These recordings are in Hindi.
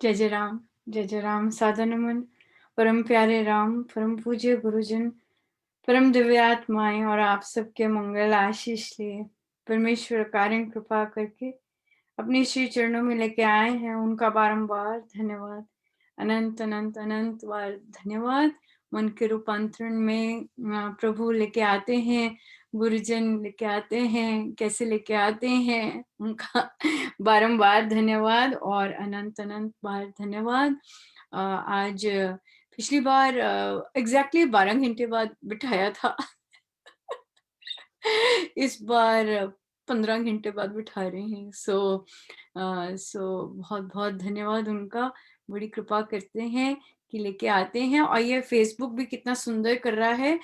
जय जय राम साधन नमन। परम प्यारे राम, परम पूज्य गुरुजन, परम दिव्यात्माएं और आप सबके मंगल आशीष लिए परमेश्वर कार्य कृपा करके अपने श्री चरणों में लेके आए हैं। उनका बारंबार धन्यवाद, अनंत अनंत अनंत बार धन्यवाद। मन के रूपांतरण में प्रभु लेके आते हैं, गुरुजन लेके आते हैं, कैसे लेके आते हैं, उनका बारंबार धन्यवाद और अनंत अनंत बार धन्यवाद। आज पिछली बार एग्जैक्टली 12 घंटे बाद बिठाया था। इस बार 15 घंटे बाद बिठा रहे हैं। सो बहुत बहुत धन्यवाद उनका। बड़ी कृपा करते हैं कि लेके आते हैं। और ये फेसबुक भी कितना सुंदर कर रहा है।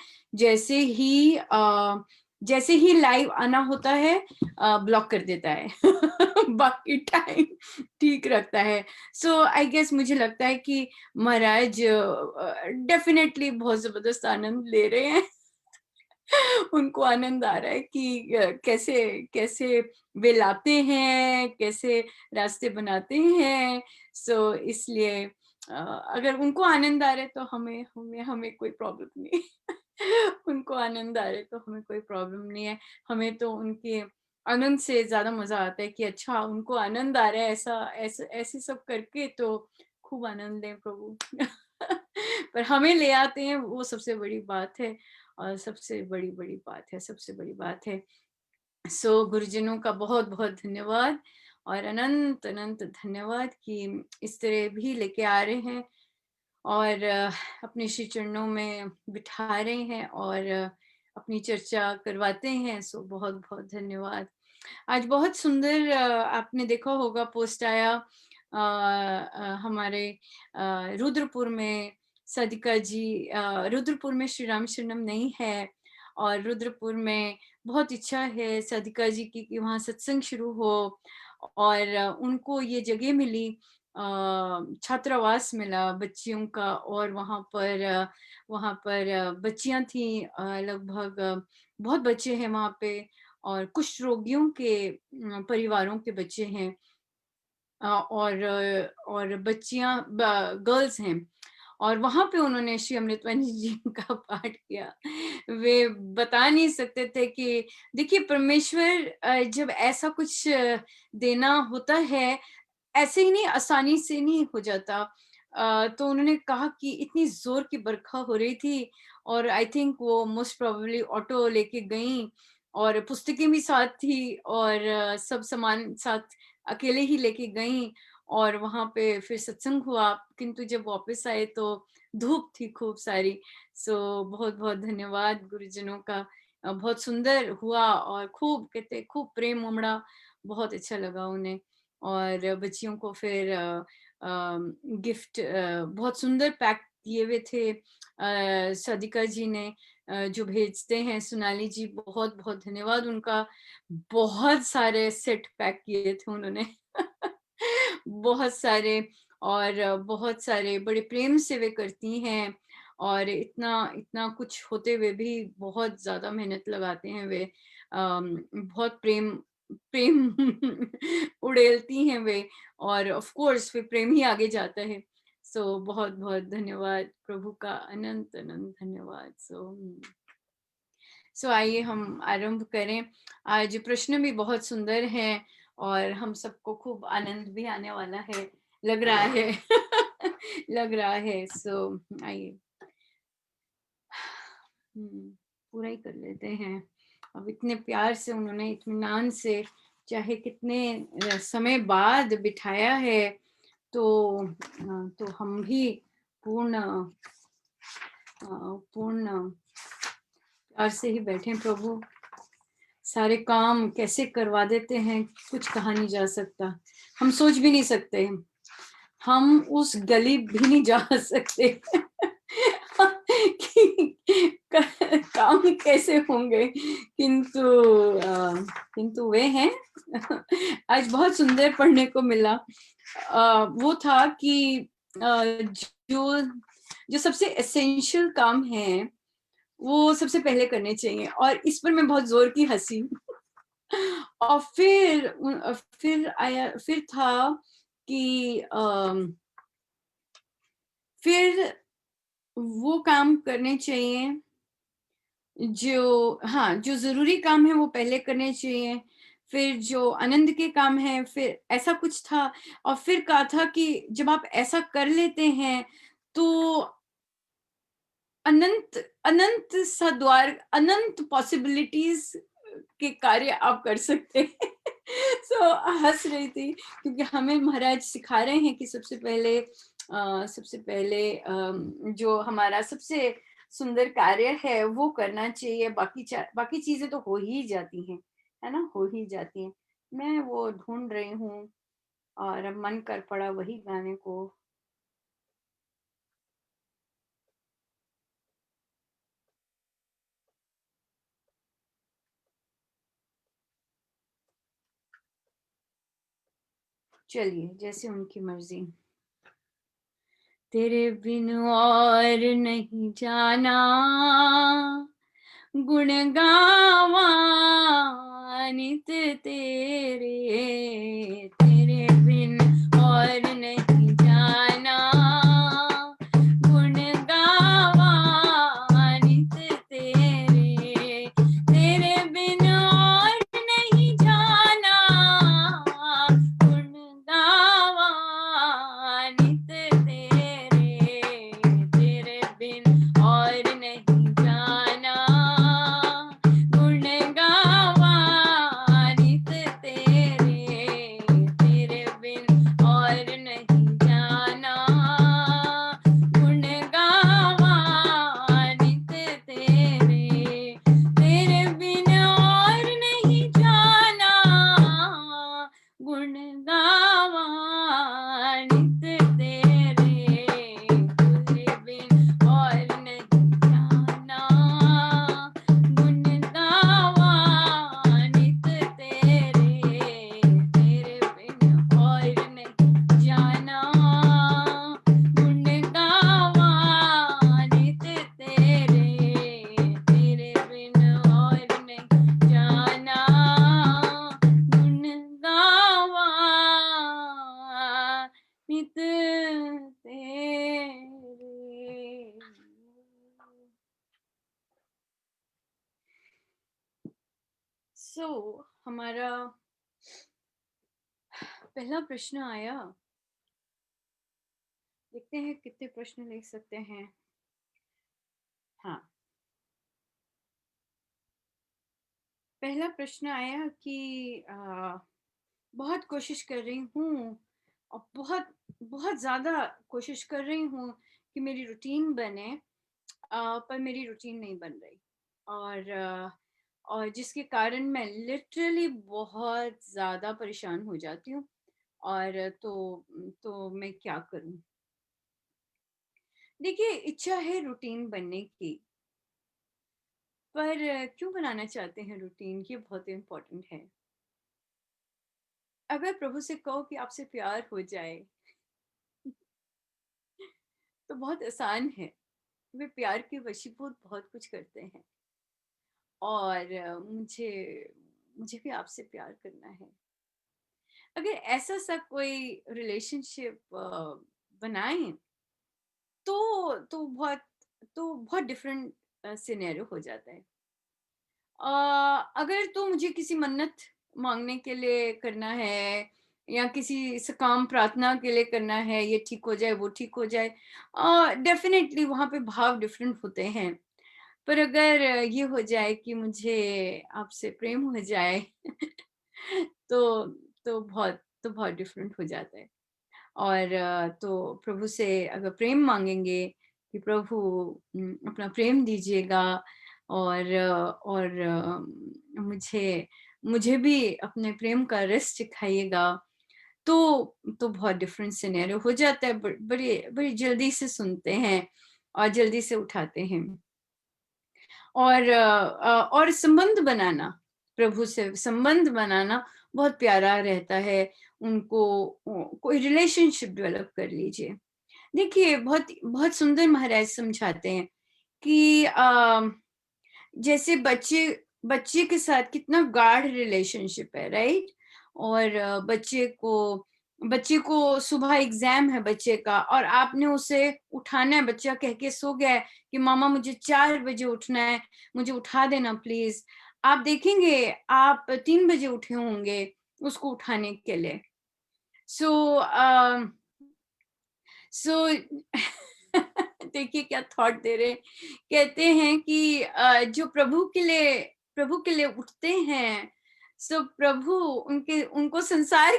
जैसे ही लाइव आना होता है ब्लॉक कर देता है। बाकी टाइम ठीक रखता है। सो आई गेस मुझे लगता है कि महाराज डेफिनेटली बहुत जबरदस्त आनंद ले रहे हैं। उनको आनंद आ रहा है कि कैसे कैसे वे लाते हैं, कैसे रास्ते बनाते हैं। सो इसलिए अगर उनको आनंद आ रहा है तो हमें हमें हमें कोई प्रॉब्लम नहीं। उनको आनंद आ रहा है तो हमें कोई प्रॉब्लम नहीं है। हमें तो उनके आनंद से ज्यादा मजा आता है कि अच्छा उनको आनंद आ रहा है, ऐसा ऐसे ऐसे सब करके तो खूब आनंद लें प्रभु। पर हमें ले आते हैं, वो सबसे बड़ी बात है। और सबसे बड़ी बड़ी बात है, सबसे बड़ी बात है। सो गुरुजनों का बहुत बहुत धन्यवाद और अनंत अनंत धन्यवाद कि इस तरह भी लेके आ रहे हैं और अपने श्री चरणों में बिठा रहे हैं और अपनी चर्चा करवाते हैं। सो बहुत बहुत धन्यवाद। आज बहुत सुंदर आपने देखा होगा पोस्ट आया हमारे रुद्रपुर में। सदिका जी, रुद्रपुर में श्री राम शरणम नहीं है और रुद्रपुर में बहुत इच्छा है सदिका जी की कि वहाँ सत्संग शुरू हो। और उनको ये जगह मिली, छात्रावास मिला बच्चियों का। और वहाँ पर बच्चियां थी, लगभग बहुत बच्चे हैं वहाँ पे और कुछ रोगियों के परिवारों के बच्चे हैं और बच्चियां गर्ल्स हैं। और वहां पे उन्होंने श्री अमृतवाणी जी का पाठ किया। वे बता नहीं सकते थे कि देखिए परमेश्वर जब ऐसा कुछ देना होता है, ऐसे ही नहीं, आसानी से नहीं हो जाता। तो उन्होंने कहा कि इतनी जोर की बरखा हो रही थी और आई थिंक वो मोस्ट प्रोबेबली ऑटो लेके गई और पुस्तकें भी साथ थी और सब सामान साथ अकेले ही लेके गई। और वहां पे फिर सत्संग हुआ, किंतु जब वापस आए तो धूप थी खूब सारी। सो बहुत बहुत धन्यवाद गुरुजनों का। बहुत सुंदर हुआ और खूब कहते खूब प्रेम उमड़ा, बहुत अच्छा लगा उन्हें। और बच्चियों को फिर गिफ्ट बहुत सुंदर पैक किए हुए थे सदिका जी ने, जो भेजते हैं सोनाली जी, बहुत बहुत धन्यवाद उनका। बहुत सारे सेट पैक किए थे उन्होंने। बहुत सारे, और बहुत सारे बड़े प्रेम से वे करती हैं और इतना इतना कुछ होते हुए भी बहुत ज्यादा मेहनत लगाते हैं वे। बहुत प्रेम प्रेम उड़ेलती हैं वे। और ऑफ कोर्स फिर प्रेम ही आगे जाता है। सो बहुत बहुत धन्यवाद प्रभु का, अनंत अनंत धन्यवाद। सो आइए हम आरंभ करें। आज प्रश्न भी बहुत सुंदर हैं और हम सबको खूब आनंद भी आने वाला है, लग रहा है। लग रहा है। सो आइए पूरा ही कर लेते हैं। अब इतने प्यार से उन्होंने इत्मीनान से, चाहे कितने समय बाद बिठाया है, तो हम भी पूर्ण पूर्ण प्यार से ही बैठे। प्रभु सारे काम कैसे करवा देते हैं, कुछ कहा नहीं जा सकता। हम सोच भी नहीं सकते, हम उस गली भी नहीं जा सकते कि काम कैसे होंगे, किंतु वे हैं। आज बहुत सुंदर पढ़ने को मिला। वो था कि जो जो सबसे एसेंशियल काम है वो सबसे पहले करने चाहिए। और इस पर मैं बहुत जोर की हंसी। और फिर आया, फिर था कि फिर वो काम करने चाहिए जो, हाँ, जो ज़रूरी काम है वो पहले करने चाहिए, फिर जो आनंद के काम हैं, फिर ऐसा कुछ था। और फिर कहा था कि जब आप ऐसा कर लेते हैं, तो अनंत अनंत सा द्वार, अनंत पॉसिबिलिटीज़ के कार्य आप कर सकते हैं। सो हँस रही थी क्योंकि हमें महाराज सिखा रहे हैं कि सबसे पहले जो हमारा सबसे सुंदर कार्य है वो करना चाहिए, बाकी चीज़ें तो हो ही जाती हैं, है ना? हो ही जाती हैं। मैं वो ढूँढ रही हूँ और अब मन कर पड़ा वही गाने को। चलिए, जैसे उनकी मर्ज़ी। तेरे बिन और नहीं जाना, गुण गावा नित तेरे, तेरे बिन और नहीं जाना, गुण गावा नित तेरे, तेरे बिन और नहीं जाना, गुण गावा नित तेरे, तेरे बिन और नहीं जाना, गुण गावा नित तेरे, तेरे बिन और नहीं जाना, गुण गावा नित तेरे, तेरे बिन और नहीं जाना, गुण गावा नित तेरे, तेरे बिन और नहीं जाना, गुण गावा नित तेरे, तेरे बिन और नहीं जाना, गुण गावा नित तेरे, तेरे बिन और नहीं जाना, गुण गावा नित तेरे। हमारा पहला प्रश्न आया, देखते हैं कितने प्रश्न लिख सकते हैं। हाँ, पहला प्रश्न आया कि बहुत कोशिश कर रही हूँ और बहुत बहुत ज़्यादा कोशिश कर रही हूँ कि मेरी रूटीन बने, पर मेरी रूटीन नहीं बन रही, और जिसके कारण मैं लिटरली बहुत ज़्यादा परेशान हो जाती हूँ। और तो मैं क्या करूँ? देखिए, इच्छा है रूटीन बनने की, पर क्यों बनाना चाहते हैं रूटीन, ये बहुत इम्पोर्टेंट है। अगर प्रभु से कहो कि आपसे प्यार हो जाए, तो बहुत आसान है। वे प्यार के वशीभूत बहुत कुछ करते हैं, और मुझे मुझे भी आपसे प्यार करना है। अगर ऐसा सा कोई रिलेशनशिप बनाएं, तो बहुत डिफरेंट सिनेरियो हो जाता है। अगर तो मुझे किसी मन्नत मांगने के लिए करना है, या किसी सकाम प्रार्थना के लिए करना है, ये ठीक हो जाए, वो ठीक हो जाए, डेफिनेटली वहाँ पे भाव डिफरेंट होते हैं। पर अगर ये हो जाए कि मुझे आपसे प्रेम हो जाए, तो बहुत डिफरेंट हो जाता है। और तो प्रभु से अगर प्रेम मांगेंगे कि प्रभु अपना प्रेम दीजिएगा, और मुझे मुझे भी अपने प्रेम का रस सिखाइएगा, तो बहुत डिफरेंट सिनेरियो हो जाता है। बड़ी बड़ी जल्दी से सुनते हैं और जल्दी से उठाते हैं। और संबंध बनाना, प्रभु से संबंध बनाना बहुत प्यारा रहता है। उनको कोई रिलेशनशिप डेवलप कर लीजिए। देखिए, बहुत बहुत सुंदर महाराज समझाते हैं कि जैसे बच्चे बच्चे के साथ कितना गाढ़ रिलेशनशिप है, राइट? और बच्चे को बच्चे को सुबह एग्जाम है बच्चे का, और आपने उसे उठाना है, बच्चा कह के सो गया है कि मामा मुझे 4 बजे उठना है, मुझे उठा देना प्लीज। आप देखेंगे आप 3 बजे उठे होंगे उसको उठाने के लिए। सो सो देखिए क्या थॉट दे रहे हैं। कहते हैं कि जो प्रभु के लिए उठते हैं, सो प्रभु उनके उनको संसार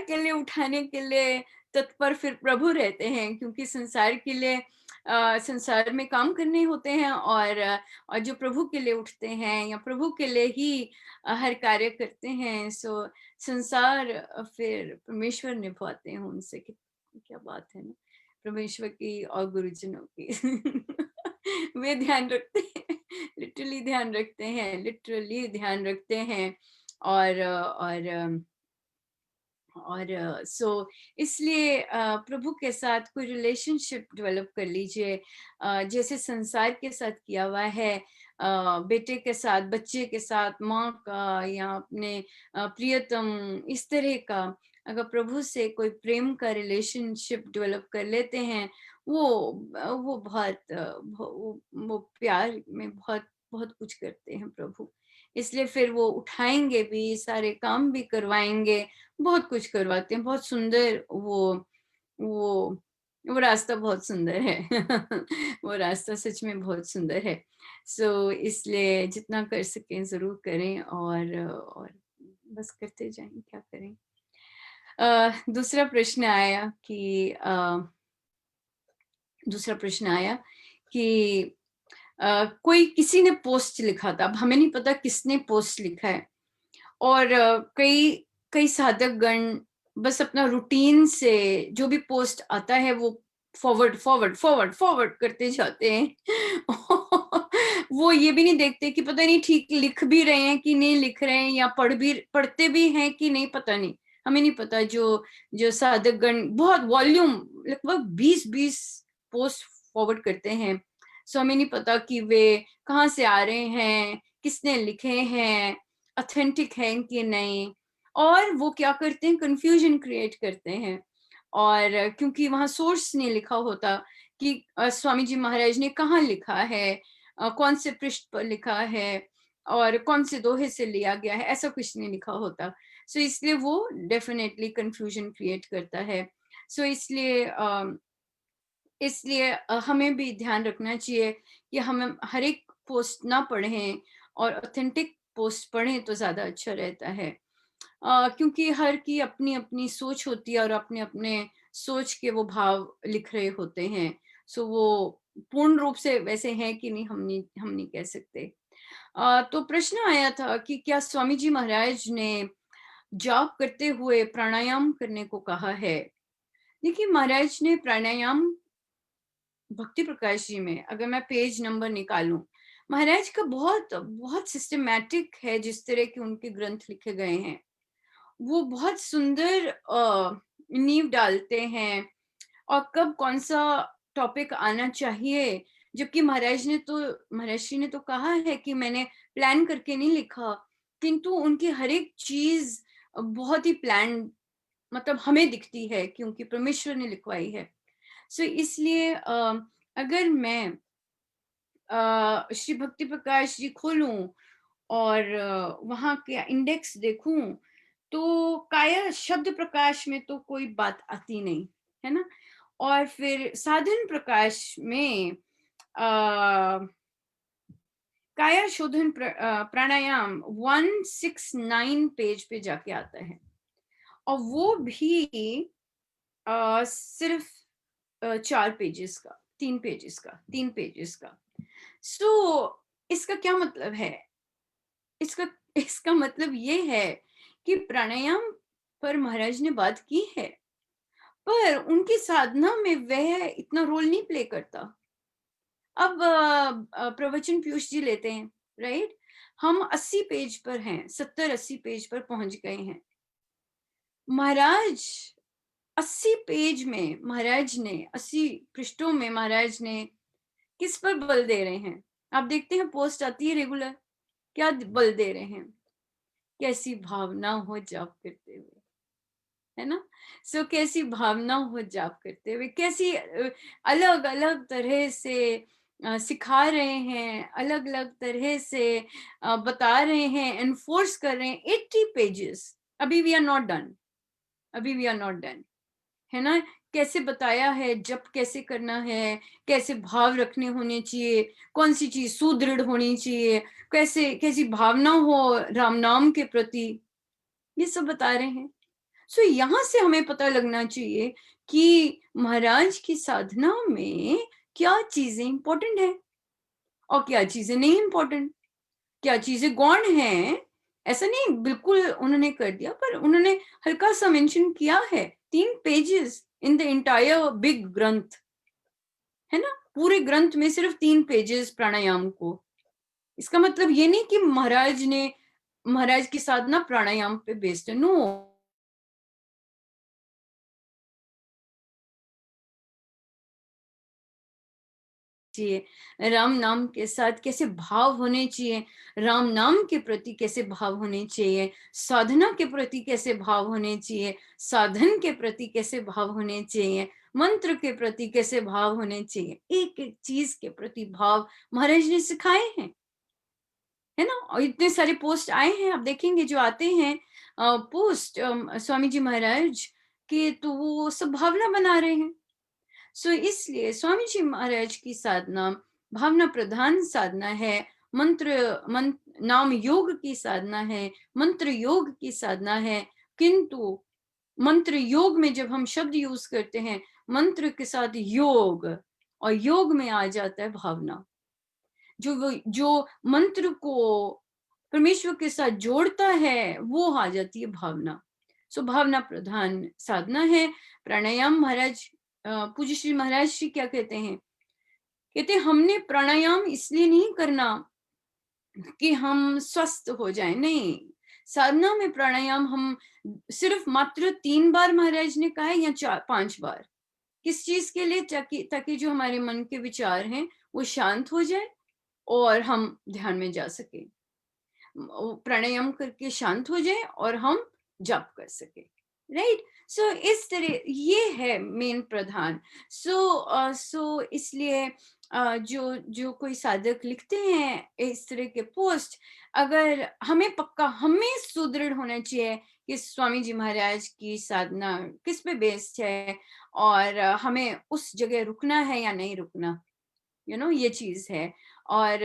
के लिए उठाने के लिए तत्पर फिर प्रभु रहते हैं, क्योंकि संसार के लिए संसार में काम करने होते हैं, और जो प्रभु के लिए उठते हैं या प्रभु के लिए ही हर कार्य करते हैं, सो संसार फिर परमेश्वर निभाते हैं उनसे। क्या बात है ना, परमेश्वर की और गुरुजनों की वे ध्यान रखते हैं, लिटरली ध्यान रखते हैं। और सो इसलिए प्रभु के साथ कोई रिलेशनशिप डेवलप कर लीजिए, जैसे संसार के साथ किया हुआ है, बेटे के साथ, बच्चे के साथ, माँ का या अपने प्रियतम, इस तरह का अगर प्रभु से कोई प्रेम का रिलेशनशिप डेवलप कर लेते हैं, वो बहुत वो प्यार में बहुत बहुत कुछ करते हैं प्रभु। इसलिए फिर वो उठाएंगे भी, सारे काम भी करवाएंगे, बहुत कुछ करवाते हैं, बहुत सुंदर वो वो रास्ता बहुत सुंदर है। वो रास्ता सच में बहुत सुंदर है। सो इसलिए जितना कर सकें जरूर करें, और बस करते जाएं, क्या करें। दूसरा प्रश्न आया कि कोई किसी ने पोस्ट लिखा था, अब हमें नहीं पता किसने पोस्ट लिखा है, और कई कई साधक गण बस अपना रूटीन से जो भी पोस्ट आता है वो फॉरवर्ड फॉरवर्ड फॉरवर्ड फॉरवर्ड करते जाते हैं। वो ये भी नहीं देखते कि पता नहीं ठीक लिख भी रहे हैं कि नहीं लिख रहे हैं, या पढ़ते भी हैं कि नहीं, पता नहीं, हमें नहीं पता। जो जो साधक गण बहुत वॉल्यूम, लगभग 20-20 पोस्ट फॉरवर्ड करते हैं, सो हमें नहीं पता कि वे कहाँ से आ रहे हैं, किसने लिखे हैं, ऑथेंटिक है कि नहीं। और वो क्या करते हैं, कंफ्यूजन क्रिएट करते हैं, और क्योंकि वहां सोर्स नहीं लिखा होता कि स्वामी जी महाराज ने कहाँ लिखा है, कौन से पृष्ठ पर लिखा है, और कौन से दोहे से लिया गया है, ऐसा कुछ नहीं लिखा होता। सो इसलिए वो डेफिनेटली कंफ्यूजन क्रिएट करता है। सो इसलिए हमें भी ध्यान रखना चाहिए कि हम हर एक पोस्ट ना पढ़ें, और ऑथेंटिक पोस्ट पढ़ें तो ज्यादा अच्छा रहता है। क्योंकि हर की अपनी अपनी सोच होती है, और अपने अपने सोच के वो भाव लिख रहे होते हैं। सो वो पूर्ण रूप से वैसे हैं कि नहीं, हम नहीं कह सकते। तो प्रश्न आया था कि क्या स्वामी जी महाराज ने जॉब करते हुए प्राणायाम करने को कहा है। देखिए, महाराज ने प्राणायाम भक्ति प्रकाश जी में, अगर मैं पेज नंबर निकालूं, महाराज का बहुत बहुत सिस्टमैटिक है, जिस तरह के उनके ग्रंथ लिखे गए हैं, वो बहुत सुंदर नींव डालते हैं, और कब कौन सा टॉपिक आना चाहिए। जबकि महाराज जी ने तो कहा है कि मैंने प्लान करके नहीं लिखा, किंतु उनकी हर एक चीज बहुत ही प्लान, मतलब हमें दिखती है क्योंकि परमेश्वर ने लिखवाई है। सो इसलिए अगर मैं श्री भक्ति प्रकाश जी खोलूं और वहां के इंडेक्स देखूं, तो काया शब्द प्रकाश में तो कोई बात आती नहीं है ना। और फिर साधन प्रकाश में काया शोधन प्राणायाम 169 पेज पे जाके आता है, और वो भी सिर्फ 4 पेजेस का, 3 पेजेस का। सो इसका क्या मतलब है, इसका इसका मतलब ये है कि प्राणायाम पर महाराज ने बात की है, पर उनकी साधना में वह इतना रोल नहीं प्ले करता। अब प्रवचन पीयूष जी लेते हैं, राइट, हम 80 पेज पर हैं, 70-80 पेज पर पहुंच गए हैं। महाराज 80 पेज में महाराज ने, 80 पृष्ठों में महाराज ने किस पर बल दे रहे हैं। आप देखते हैं पोस्ट आती है रेगुलर, क्या बल दे रहे हैं, कैसी भावना हो जाप करते हुए, है ना? सो कैसी भावना हो जाप करते हुए, कैसी अलग अलग तरह से सिखा रहे हैं, अलग अलग तरह से बता रहे हैं, एनफोर्स कर रहे हैं। 80 पेजेस, अभी वी आर नॉट डन, अभी वी आर नॉट डन, है ना? कैसे बताया है जप कैसे करना है, कैसे भाव रखने होने चाहिए, कौन सी चीज सुदृढ़ होनी चाहिए, कैसे कैसी भावना हो राम नाम के प्रति, ये सब बता रहे हैं। सो यहाँ से हमें पता लगना चाहिए कि महाराज की साधना में क्या चीजें इंपॉर्टेंट है और क्या चीजें नहीं इंपॉर्टेंट, क्या चीजें गौण हैं। ऐसा नहीं बिल्कुल उन्होंने कर दिया, पर उन्होंने हल्का सा मेंशन किया है। 3 pages in the entire big ग्रंथ, है ना? पूरे ग्रंथ में सिर्फ 3 पेजेस प्राणायाम को। इसका मतलब ये नहीं कि महाराज की साधना प्राणायाम पे बेस्ड है, नो। चाहिए राम नाम के साथ कैसे भाव होने चाहिए, राम नाम के प्रति कैसे भाव होने चाहिए, साधना के प्रति कैसे भाव होने चाहिए, साधन के प्रति कैसे भाव होने चाहिए, मंत्र के प्रति कैसे भाव होने चाहिए, एक एक चीज के प्रति भाव महाराज ने सिखाए हैं, है ना? और इतने सारे पोस्ट आए हैं, आप देखेंगे जो आते हैं पोस्ट स्वामी जी महाराज के, तो वो सब भावना बना रहे हैं। सो इसलिए स्वामी जी महाराज की साधना भावना प्रधान साधना है, नाम योग की साधना है, मंत्र योग की साधना है। किंतु मंत्र योग में जब हम शब्द यूज करते हैं, मंत्र के साथ योग, और योग में आ जाता है भावना। जो मंत्र को परमेश्वर के साथ जोड़ता है, वो आ जाती है भावना। सो भावना प्रधान साधना है। प्राणायाम महाराज पूज्य श्री महाराज श्री क्या कहते हैं? कहते हैं हमने प्राणायाम इसलिए नहीं करना कि हम स्वस्थ हो जाएं, नहीं। साधना में प्राणायाम हम सिर्फ मात्र 3 बार महाराज ने कहा है, या 4 5 बार। किस चीज के लिए? ताकि ताकि जो हमारे मन के विचार हैं वो शांत हो जाए और हम ध्यान में जा सके, प्राणायाम करके शांत हो जाए और हम जप कर सके, राइट? सो इस तरह ये है मेन प्रधान। सो इसलिए जो जो कोई साधक लिखते हैं इस तरह के पोस्ट, अगर हमें पक्का हमें सुदृढ़ होना चाहिए कि स्वामी जी महाराज की साधना किस पे बेस्ड है, और हमें उस जगह रुकना है या नहीं रुकना, ये चीज है। और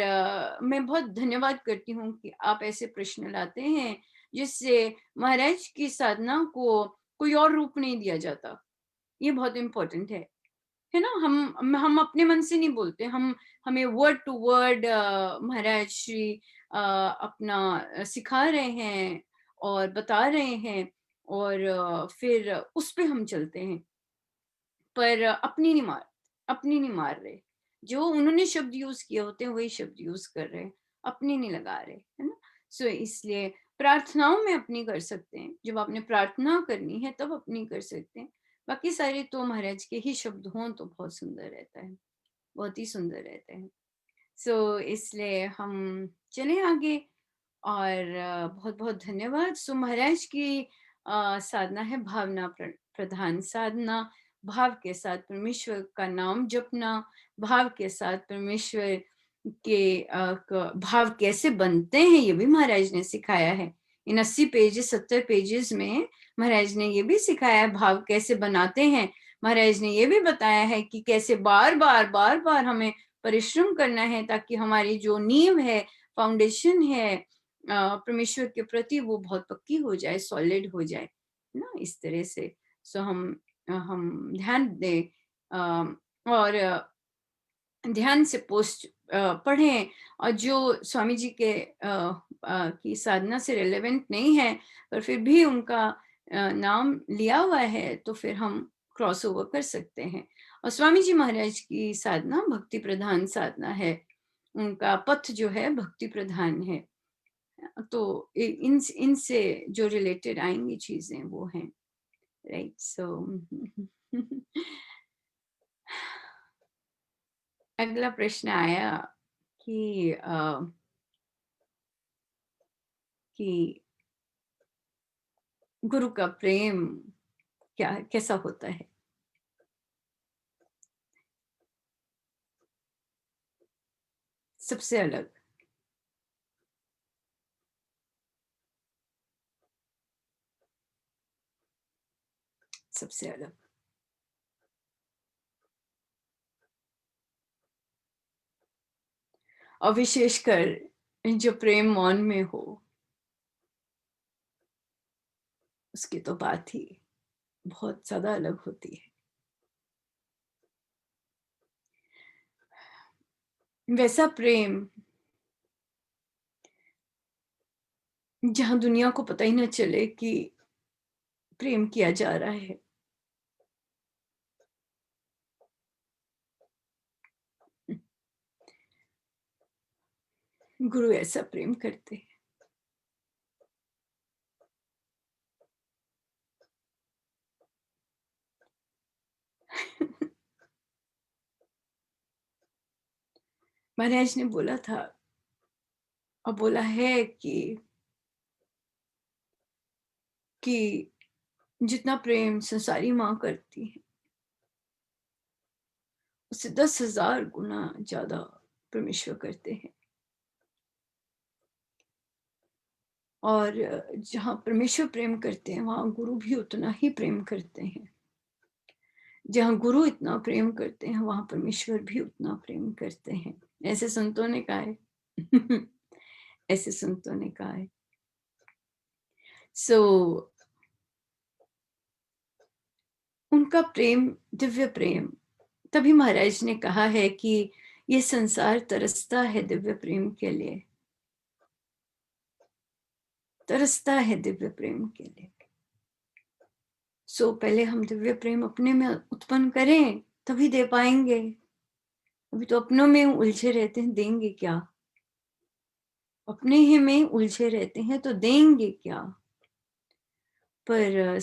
मैं बहुत धन्यवाद करती हूँ कि आप ऐसे प्रश्न लाते हैं जिससे महाराज की साधना को कोई और रूप नहीं दिया जाता। ये बहुत इम्पोर्टेंट है ना? हम अपने मन से नहीं बोलते, हमें वर्ड टू वर्ड महाराज श्री अपना सिखा रहे हैं और बता रहे हैं, और फिर उस पे हम चलते हैं, पर अपनी नहीं मार रहे। जो उन्होंने शब्द यूज किए होते हैं वही शब्द यूज कर रहे हैं, अपनी नहीं लगा रहे, है ना? सो इसलिए प्रार्थनाओं में अपनी कर सकते हैं, जब आपने प्रार्थना करनी है तब अपनी कर सकते हैं। बाकी सारे तो महाराज के ही शब्द हों तो बहुत सुंदर रहता है, बहुत ही सुंदर रहते हैं। सो इसलिए हम चले आगे, और बहुत बहुत धन्यवाद। सो महाराज की साधना है भावना प्रधान साधना, भाव के साथ परमेश्वर का नाम जपना, भाव के साथ परमेश्वर के भाव कैसे बनते हैं ये भी महाराज ने सिखाया है। इन 80 पेजेस 70 पेजेस में महाराज ने ये भी सिखाया है भाव कैसे बनाते हैं। महाराज ने ये भी बताया है कि कैसे बार बार हमें परिश्रम करना है ताकि हमारी जो नींव है, फाउंडेशन है परमेश्वर के प्रति, वो बहुत पक्की हो जाए, सॉलिड हो जाए ना, इस तरह से। सो हम ध्यान दें, और ध्यान से पोस्ट पढ़ें, और जो स्वामी जी के की साधना से रिलेवेंट नहीं है पर फिर भी उनका नाम लिया हुआ है, तो फिर हम क्रॉस ओवर कर सकते हैं। और स्वामी जी महाराज की साधना भक्ति प्रधान साधना है, उनका पथ जो है भक्ति प्रधान है। तो इनसे जो रिलेटेड आएंगी चीजें वो हैं, राइट? सो अगला प्रश्न आया कि कि गुरु का प्रेम क्या कैसा होता है? सबसे अलग, सबसे अलग। और विशेषकर जो प्रेम मौन में हो, उसकी तो बात ही बहुत ज़्यादा अलग होती है। वैसा प्रेम जहाँ दुनिया को पता ही ना चले कि प्रेम किया जा रहा है। गुरु ऐसा प्रेम करते हैं। महाराज ने बोला था और बोला है कि जितना प्रेम संसारी माँ करती है, उससे 10,000 गुना ज़्यादा परमेश्वर करते हैं। और जहाँ परमेश्वर प्रेम करते हैं, वहाँ गुरु भी उतना ही प्रेम करते हैं। जहाँ गुरु इतना प्रेम करते हैं, वहाँ परमेश्वर भी उतना प्रेम करते हैं। ऐसे संतों ने कहा है। ऐसे संतों ने कहा है। सो उनका प्रेम, दिव्य प्रेम, तभी महाराज ने कहा है कि ये संसार तरसता है दिव्य प्रेम के लिए, तरसता है दिव्य प्रेम के लिए। सो पहले हम दिव्य प्रेम अपने में उत्पन्न करें, तभी दे पाएंगे। अभी तो अपनों में उलझे रहते हैं, देंगे क्या? अपने ही में उलझे रहते हैं तो देंगे क्या? पर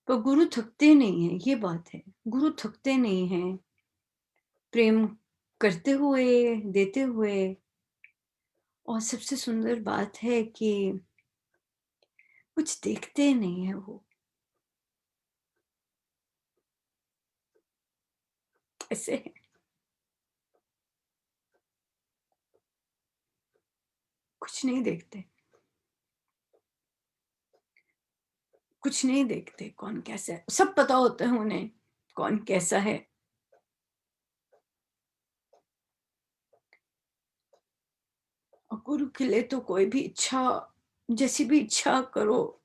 पर गुरु थकते नहीं है, ये बात है। गुरु थकते नहीं हैं प्रेम करते हुए, देते हुए। और सबसे सुंदर बात है कि कुछ देखते नहीं है वो। ऐसे है, कुछ नहीं देखते, कुछ नहीं देखते कौन कैसा है। सब पता होता है उन्हें कौन कैसा है। और गुरु के लिए तो कोई भी इच्छा, जैसी भी इच्छा करो,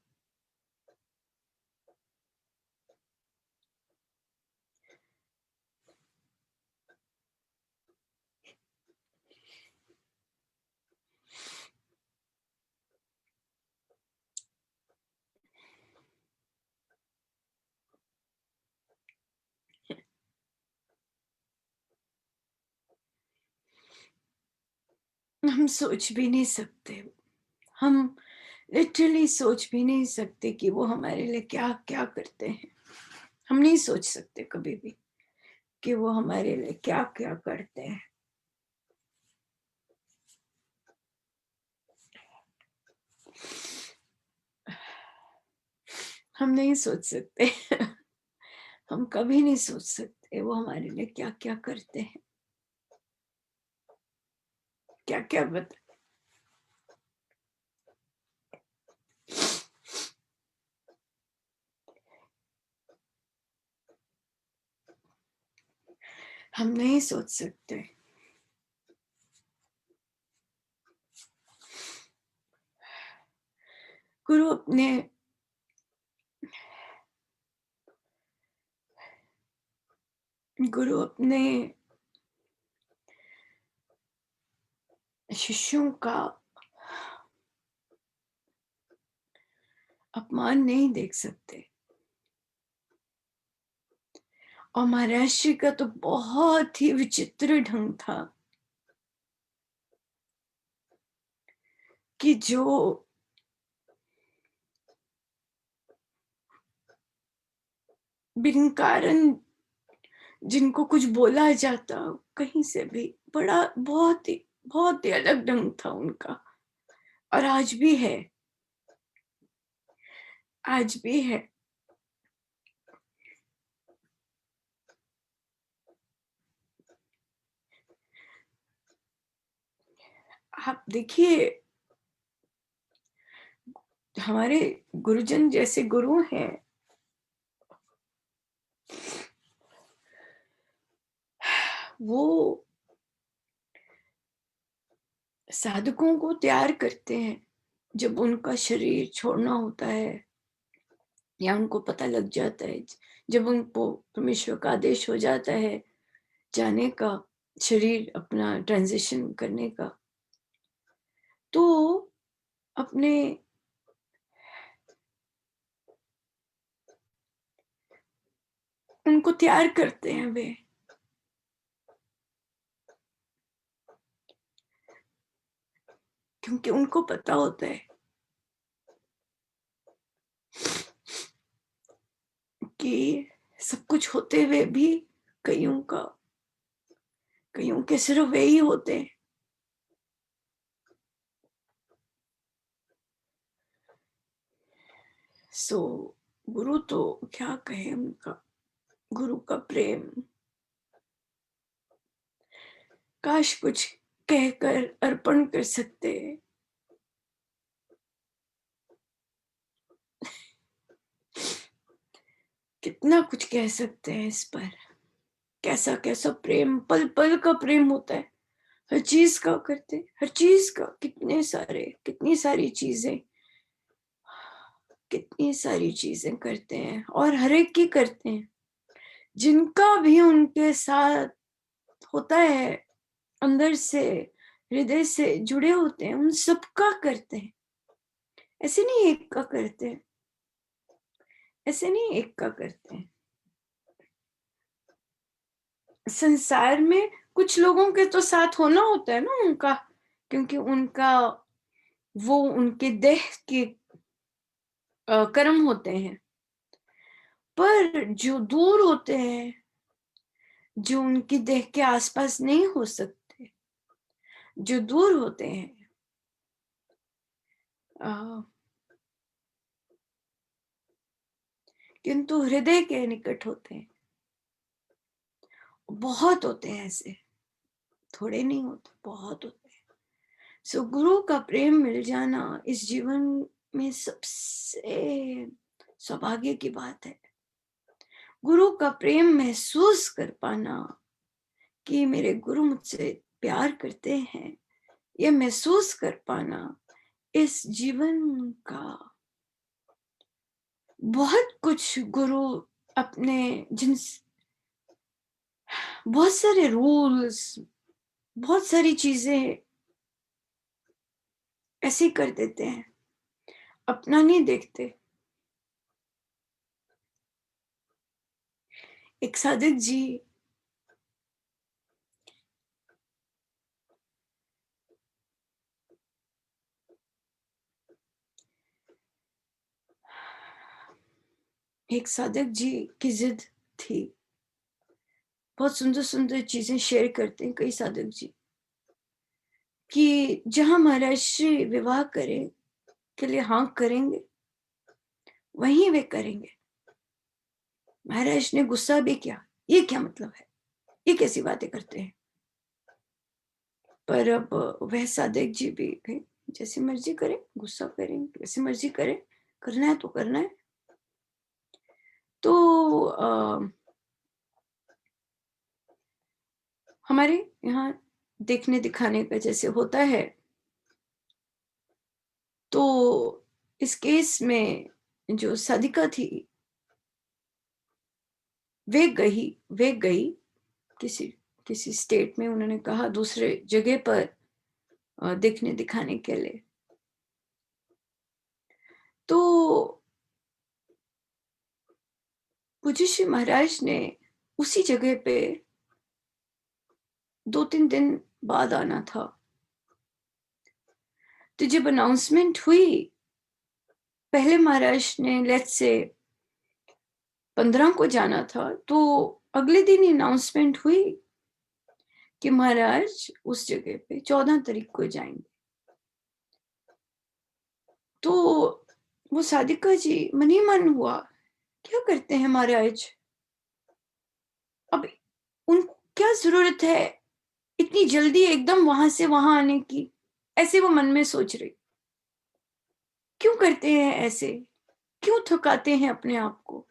हम सोच भी नहीं सकते। हम लिटरली सोच भी नहीं सकते कि वो हमारे लिए क्या क्या करते हैं। हम नहीं सोच सकते कभी भी कि वो हमारे लिए क्या क्या करते हैं। हम नहीं सोच सकते। हम कभी नहीं सोच सकते वो हमारे लिए क्या क्या करते हैं, क्या क्या बता। हम नहीं सोच सकते। गुरु अपने गुरु अपने शिष्यों का अपमान नहीं देख सकते। और महाराज जी का तो बहुत ही विचित्र ढंग था कि जो बिन कारण जिनको कुछ बोला जाता कहीं से भी, बड़ा बहुत ही अलग ढंग था उनका। और आज भी है। आज भी है। आप देखिए, हमारे गुरुजन जैसे गुरु हैं, वो साधकों को तैयार करते हैं जब उनका शरीर छोड़ना होता है, या उनको पता लग जाता है, जब उनको परमेश्वर का आदेश हो जाता है जाने का, शरीर अपना ट्रांजिशन करने का, तो अपने उनको तैयार करते हैं वे, क्योंकि उनको पता होता है कि सब कुछ होते हुए भी कईयों का, कईयों के सिर्फ वे ही होते हैं। सो गुरु तो क्या कहे, उनका गुरु का प्रेम, काश कुछ कहकर अर्पण कर सकते। कितना कुछ कह सकते हैं इस पर, कैसा कैसा प्रेम, पल पल का प्रेम होता है, हर चीज का करते, हर चीज का, कितने सारे, कितनी सारी चीजें, कितनी सारी चीजें करते हैं, और हर एक की करते हैं, जिनका भी उनके साथ होता है, अंदर से, हृदय से जुड़े होते हैं, उन सबका करते हैं। ऐसे नहीं एक का करते हैं, ऐसे नहीं एक का करते हैं। संसार में कुछ लोगों के तो साथ होना होता है ना उनका, क्योंकि उनका, वो उनके देह के कर्म होते हैं। पर जो दूर होते हैं, जो उनकी देह के आसपास नहीं हो सकते, जो दूर होते हैं, अ, किंतु हृदय के निकट होते हैं, बहुत होते हैं ऐसे, थोड़े नहीं होते, बहुत होते हैं। सो गुरु का प्रेम मिल जाना इस जीवन में सबसे सौभाग्य की बात है। गुरु का प्रेम महसूस कर पाना कि मेरे गुरु मुझसे प्यार करते हैं, ये महसूस कर पाना इस जीवन का बहुत कुछ गुरु अपने, जिन बहुत सारे रूल्स, बहुत सारी चीजें ऐसे ही कर देते हैं, अपना नहीं देखते। एक साधक जी, एक साधक जी की जिद थी, बहुत सुंदर सुंदर चीजें शेयर करते हैं कई साधक जी, कि जहां महाराज श्री विवाह करें के लिए हाँ करेंगे, वहीं वे करेंगे। महाराज ने गुस्सा भी किया, ये क्या मतलब है, ये कैसी बातें करते हैं। पर अब वह साधक जी भी गए, जैसी मर्जी करे, गुस्सा करें, जैसी मर्जी करे, करना है तो करना है। तो हमारे यहाँ देखने दिखाने का जैसे होता है, तो इस केस में जो साधिका थी, वे गई किसी किसी स्टेट में, उन्होंने कहा दूसरे जगह पर देखने दिखाने के लिए। तो पूज्य श्री महाराज ने उसी जगह पे 2-3 दिन बाद आना था। तो जब अनाउंसमेंट हुई, पहले महाराज ने लेट्स से 15 को जाना था, तो अगले दिन ही अनाउंसमेंट हुई कि महाराज उस जगह पे 14 तारीख को जाएंगे। तो वो सादिका जी मन ही मन हुआ, क्या करते हैं महाराज, अब उन क्या जरूरत है इतनी जल्दी एकदम वहां से वहां आने की, ऐसे वो मन में सोच रही। क्यों करते हैं ऐसे, क्यों थकाते हैं अपने आप को।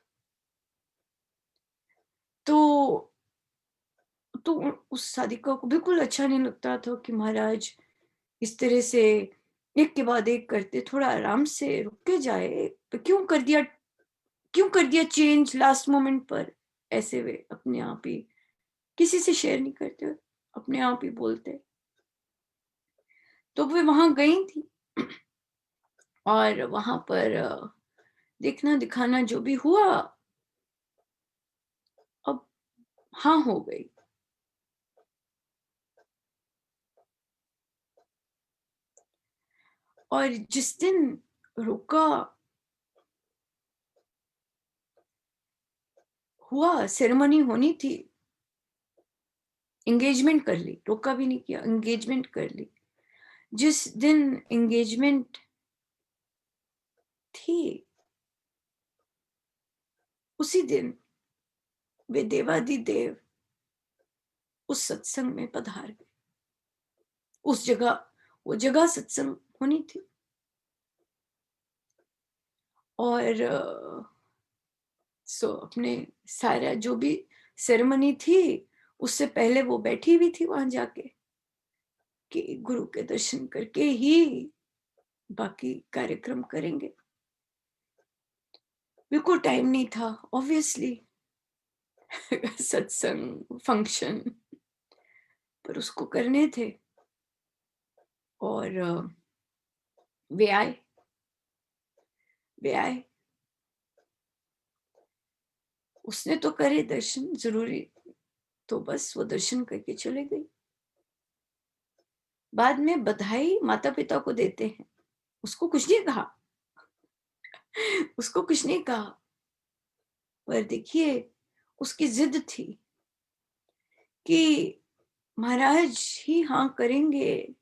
तो तो उस सादिका को बिल्कुल अच्छा नहीं लगता था कि महाराज इस तरह से एक के बाद एक करते, थोड़ा आराम से रुक के जाए। तो क्यों कर दिया चेंज लास्ट मोमेंट पर, ऐसे वे अपने आप ही किसी से शेयर नहीं करते, अपने आप ही बोलते। तो वे वहां गई थी और वहां पर देखना दिखाना जो भी हुआ, अब हाँ हो गई। और जिस दिन रोका हुआ, सेरेमनी होनी थी, एंगेजमेंट कर ली, रोका भी नहीं किया, एंगेजमेंट कर ली। जिस दिन एंगेजमेंट थी उसी दिन वे देवादिदेव उस सत्संग में पधार गए। उस जगह, वो जगह सत्संग होनी थी। और सो अपने सारा जो भी सेरेमनी थी उससे पहले वो बैठी हुई थी वहां जाके कि गुरु के दर्शन करके ही बाकी कार्यक्रम करेंगे। बिल्कुल टाइम नहीं था ऑब्वियसली सत्संग फंक्शन पर उसको करने थे। और वे आए, वे आए, उसने तो करे दर्शन जरूरी, तो बस वो दर्शन करके चले गई। बाद में बधाई माता पिता को देते हैं, उसको कुछ नहीं कहा, उसको कुछ नहीं कहा। पर देखिए उसकी जिद थी कि महाराज ही हाँ करेंगे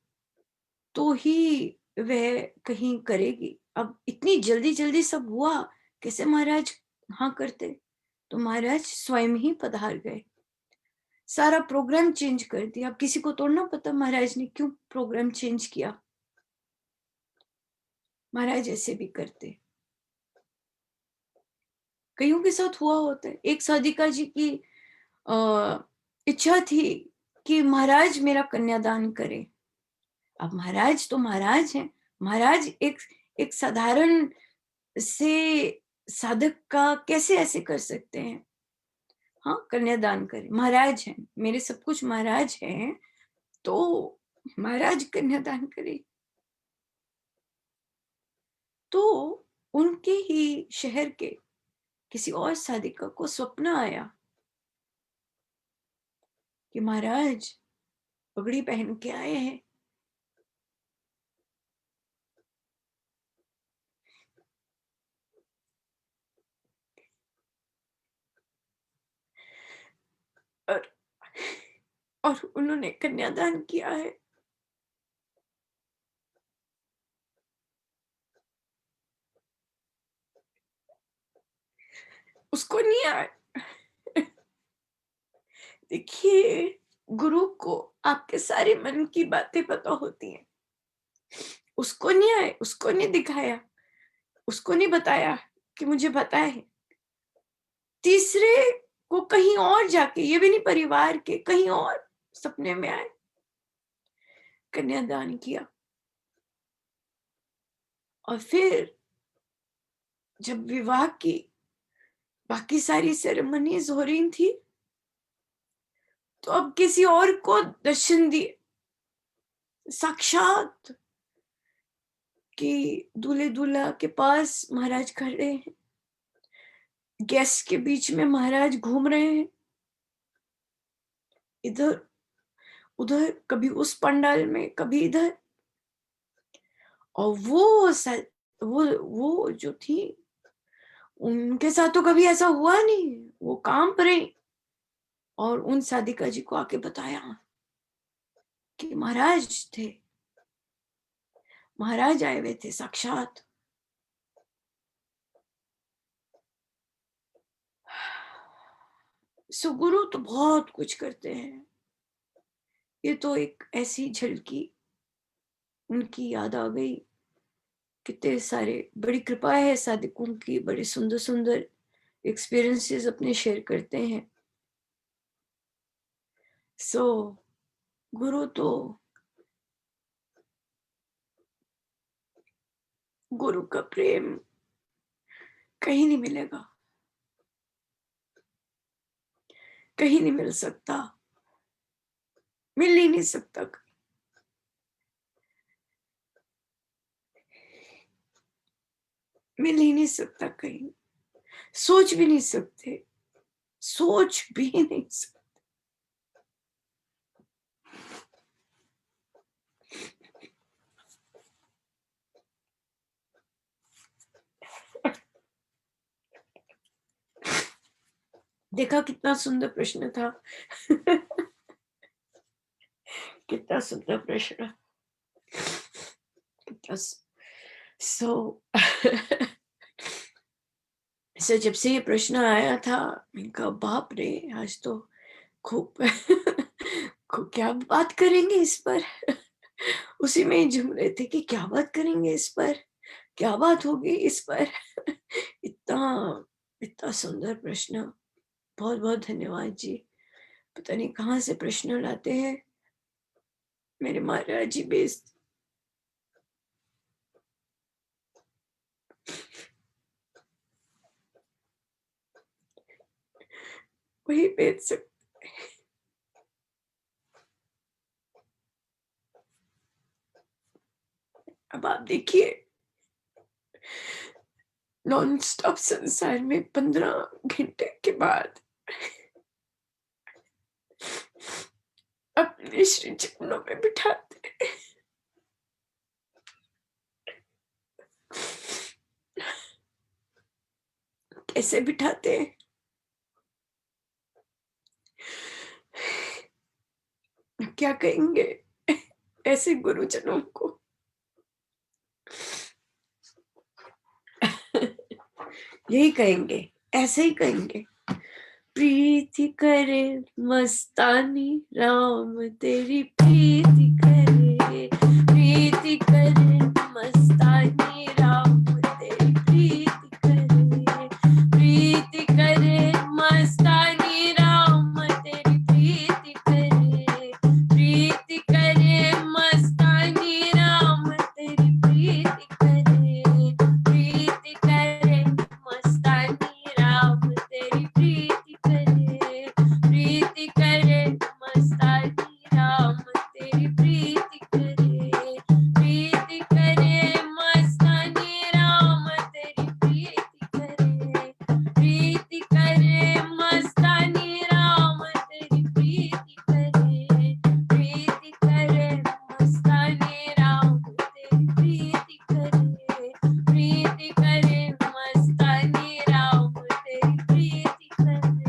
तो ही वह कहीं करेगी। अब इतनी जल्दी जल्दी सब हुआ, कैसे महाराज हाँ करते। तो महाराज स्वयं ही पधार गए, सारा प्रोग्राम चेंज कर दिया। अब किसी को तो ना पता महाराज ने क्यों प्रोग्राम चेंज किया, महाराज ऐसे भी करते, कईयों के साथ हुआ होता है। एक साधिका जी की इच्छा थी कि महाराज मेरा कन्यादान करें। अब महाराज तो महाराज हैं, महाराज एक एक साधारण से साधक का कैसे ऐसे कर सकते हैं। हाँ कन्यादान करें, महाराज हैं, मेरे सब कुछ महाराज हैं, तो महाराज कन्यादान करें। तो उनके ही शहर के किसी और साधिका को स्वप्न आया कि महाराज पगड़ी पहन के आए हैं। और और उन्होंने कन्यादान किया है। उसको नहीं आए। देखिए गुरु को आपके सारे मन की बातें पता होती हैं, उसको नहीं आए, उसको नहीं दिखाया, उसको नहीं बताया कि मुझे पता है। तीसरे को कहीं और जाके, ये भी नहीं परिवार के, कहीं और सपने में आए, कन्यादान किया। और फिर जब विवाह की बाकी सारी सेरेमनीज हो रही थी तो अब किसी और को दर्शन दिए साक्षात, कि दूल्हे दूल्हा के पास महाराज खड़े हैं, गेस्ट के बीच में महाराज घूम रहे हैं, इधर उधर, कभी उस पंडाल में कभी इधर। और वो जो थी उनके साथ तो कभी ऐसा हुआ नहीं, वो कांप रही। और उन साधिका जी को आके बताया कि महाराज थे, महाराज आए हुए थे साक्षात। सो गुरु तो बहुत कुछ करते हैं। ये तो एक ऐसी झलकी उनकी याद आ गई। कितने सारे बड़ी कृपा है साधकों की, बड़े सुंदर सुंदर एक्सपीरियंसेस अपने शेयर करते हैं। सो गुरु तो, गुरु का प्रेम कहीं नहीं मिलेगा, कहीं नहीं मिल सकता, मिल ही नहीं सकता, मिल ही नहीं सकता कहीं। सोच भी नहीं सकते, सोच भी नहीं सकते। देखा कितना सुंदर प्रश्न था। कितना सुंदर प्रश्न। कितना सो सो जब से ये प्रश्न आया था, मैंने कहा बाप रे, आज तो खूब खूब क्या बात करेंगे इस पर। उसी में ही झूम रहे थे कि क्या बात करेंगे इस पर, क्या बात होगी इस पर। इतना इतना सुंदर प्रश्न। बहुत बहुत धन्यवाद जी। पता नहीं कहाँ से प्रश्न लाते हैं मेरे महाराज जी बेस्ट। वही भेज सकते। अब आप देखिए, नॉन स्टॉप संसार में 15 घंटे के बाद अपने श्री चरणों में बिठाते हैं। कैसे बिठाते हैं, क्या कहेंगे ऐसे गुरुजनों को। यही कहेंगे, ऐसे ही कहेंगे, प्रीति करे मस्तानी राम तेरी प्रीति करे, प्रीति करे मस्तानी राम तेरी प्रीति करे, प्रीति करे मस्तानी राम तेरी प्रीति करे, प्रीति करे मस्तानी राम तेरी प्रीति करे, प्रीति करे मस्तानी राम तेरी प्रीति करे, प्रीति करे मस्तानी राम तेरी प्रीति करे, प्रीति करे मस्तानी राम तेरी प्रीति करे, प्रीति करे मस्तानी राम तेरी प्रीति करे, प्रीति करे मस्तानी राम तेरी प्रीति करे, प्रीति करे मस्तानी राम तेरी प्रीति करे,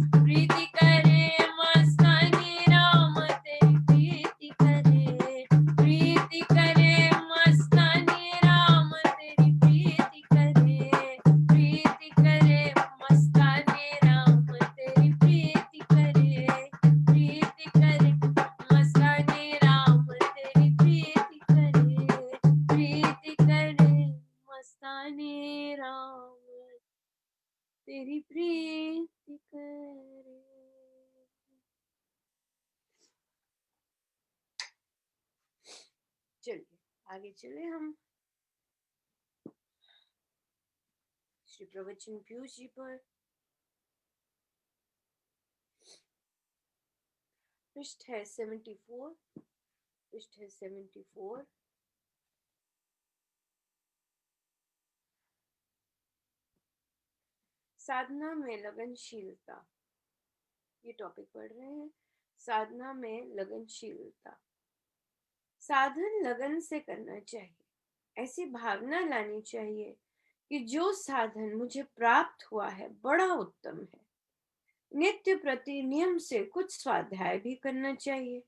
प्रीति करे मस्तानी राम तेरी प्रीति करे, प्रीति करे मस्तानी राम तेरी प्रीति करे, प्रीति करे मस्तानी राम तेरी प्रीति करे, प्रीति करे मस्तानी राम तेरी प्रीति करे, प्रीति करे मस्तानी राम तेरी प्रीति करे। चलिए आगे चले हम श्री प्रवचन पीयूष जी पर। पृष्ठ है 74, पृष्ठ है 74। साधना में लगनशीलता, ये टॉपिक पढ़ रहे हैं। साधना में लगनशीलता, साधन लगन से करना चाहिए। ऐसी भावना लानी चाहिए कि जो साधन मुझे प्राप्त हुआ है बड़ा उत्तम है। नित्य प्रति नियम से कुछ स्वाध्याय भी करना चाहिए।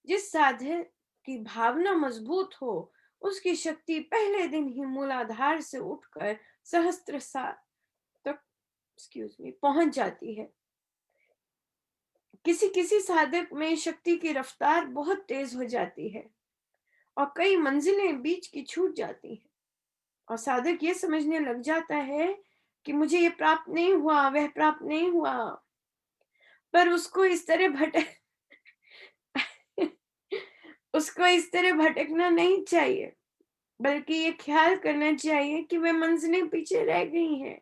जिस साधन की भावना मजबूत हो उसकी शक्ति पहले दिन ही मूलाधार से उठकर सहस्त्र साल तक पहुंच जाती है। किसी किसी साधक में शक्ति की रफ्तार बहुत तेज हो जाती है और कई मंजिलें बीच की छूट जाती हैं, और साधक ये समझने लग जाता है कि मुझे ये प्राप्त नहीं हुआ, वह प्राप्त नहीं हुआ। पर उसको इस तरह भटक उसको इस तरह भटकना नहीं चाहिए, बल्कि ये ख्याल करना चाहिए कि वे मंजिलें पीछे रह गई हैं।